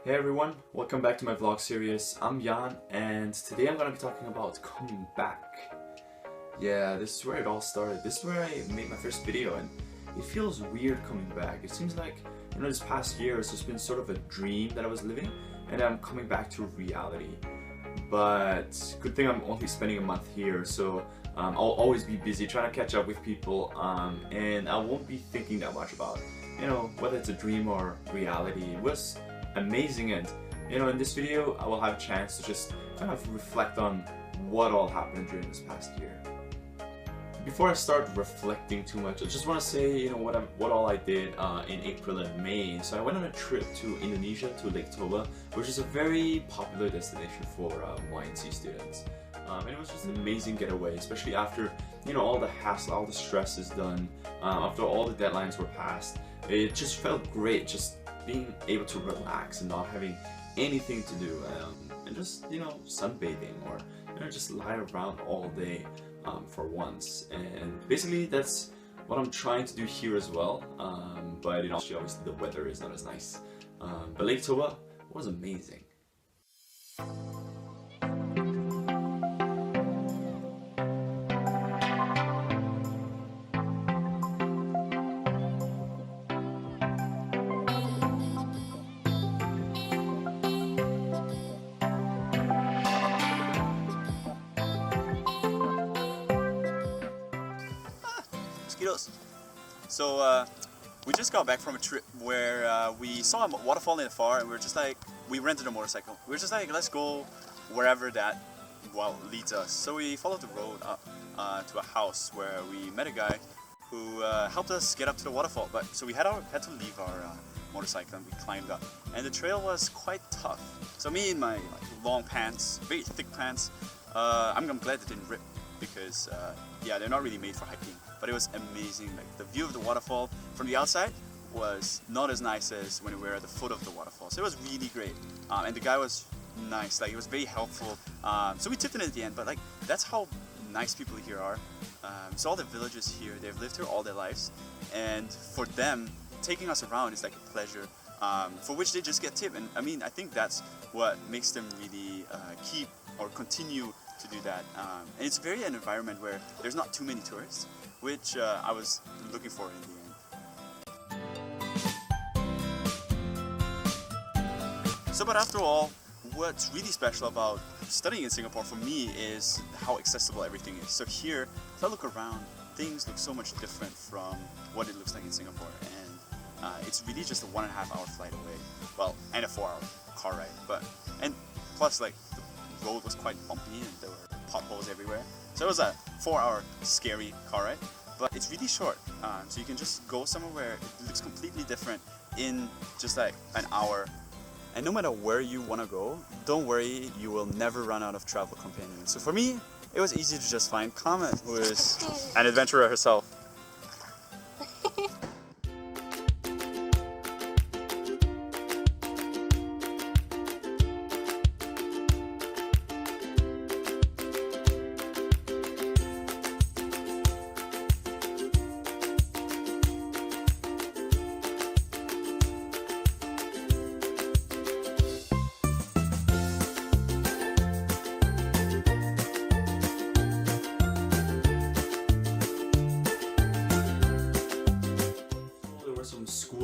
Hey everyone, welcome back to my vlog series. I'm Jan and today I'm gonna be talking about coming back. Yeah, this is where it all started. This is where I made my first video and it feels weird coming back. It seems like, this past year it's just been sort of a dream that I was living and I'm coming back to reality. But good thing I'm only spending a month here, so I'll always be busy trying to catch up with people and I won't be thinking that much about, whether it's a dream or reality. It was amazing, and in this video I will have a chance to just kind of reflect on what all happened during this past year. Before I start reflecting too much, I just want to say what all I did in April and May. So I went on a trip to Indonesia, to Lake Toba, which is a very popular destination for YNC students. And it was just an amazing getaway, especially after all the hassle, all the stress is done, after all the deadlines were passed. It just felt great just being able to relax and not having anything to do, and just sunbathing or just lie around all day for once. And basically that's what I'm trying to do here as well, but in Australia obviously the weather is not as nice, but Lake Toba was amazing. So we just got back from a trip where we saw a waterfall in the far, and we rented a motorcycle. We were just like, let's go wherever that leads us. So we followed the road up to a house where we met a guy who helped us get up to the waterfall. So we had to leave our motorcycle and we climbed up, and the trail was quite tough. So me in my long pants, very thick pants, I'm glad they didn't rip, because yeah, they're not really made for hiking. But it was amazing. Like, the view of the waterfall from the outside was not as nice as when we were at the foot of the waterfall. So it was really great. And the guy was nice. Like, he was very helpful. So we tipped him at the end. But like, that's how nice people here are. So all the villagers here, they've lived here all their lives, and for them, taking us around is like a pleasure. For which they just get tipped. And I mean, I think that's what makes them really keep or continue to do that. And it's very an environment where there's not too many tourists, which I was looking for in the end. So, but after all, what's really special about studying in Singapore for me is how accessible everything is. So here, if I look around, things look so much different from what it looks like in Singapore, and it's really just a 1.5 hour flight away. Well, and a 4-hour car ride, and plus, like, the road was quite bumpy and there were potholes everywhere. So it was a 4-hour scary car ride, but it's really short. So you can just go somewhere where it looks completely different in just like an hour. And no matter where you want to go, don't worry, you will never run out of travel companions. So for me, it was easy to just find Carmen, who is an adventurer herself.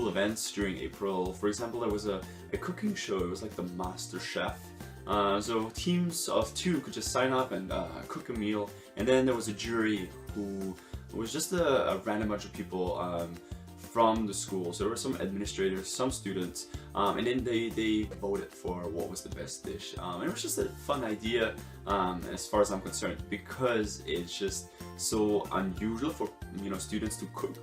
Events during April. For example, there was a cooking show. It was like the Master Chef. So teams of 2 could just sign up and cook a meal, and then there was a jury who was just a random bunch of people from the school. So there were some administrators, some students, and then they voted for what was the best dish. And it was just a fun idea as far as I'm concerned, because it's just so unusual for students to cook.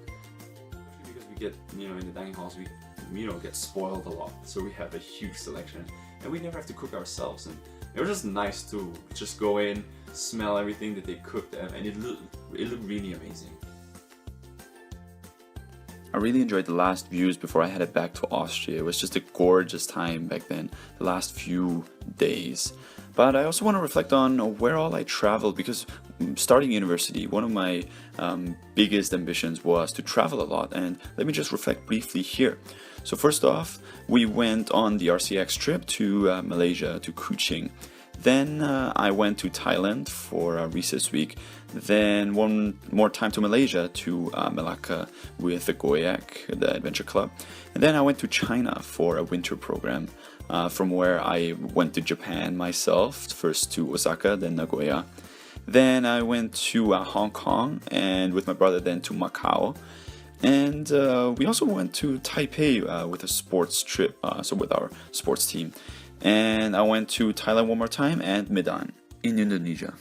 Get in the dining halls, we get spoiled a lot, so we have a huge selection and we never have to cook ourselves, and it was just nice to just go in, smell everything that they cooked, and it looked really amazing. I really enjoyed the last views before I headed back to Austria. It was just a gorgeous time back then, the last few days. But I also want to reflect on where all I traveled, because starting university, one of my biggest ambitions was to travel a lot, and let me just reflect briefly here. So first off, we went on the RCX trip to Malaysia, to Kuching. Then I went to Thailand for recess week. Then one more time to Malaysia, to Malacca with the Goyak, the adventure club. And then I went to China for a winter program, from where I went to Japan myself, first to Osaka, then Nagoya. Then I went to Hong Kong, and with my brother then to Macau. And we also went to Taipei with a sports trip, so with our sports team. And I went to Thailand one more time and Medan in Indonesia.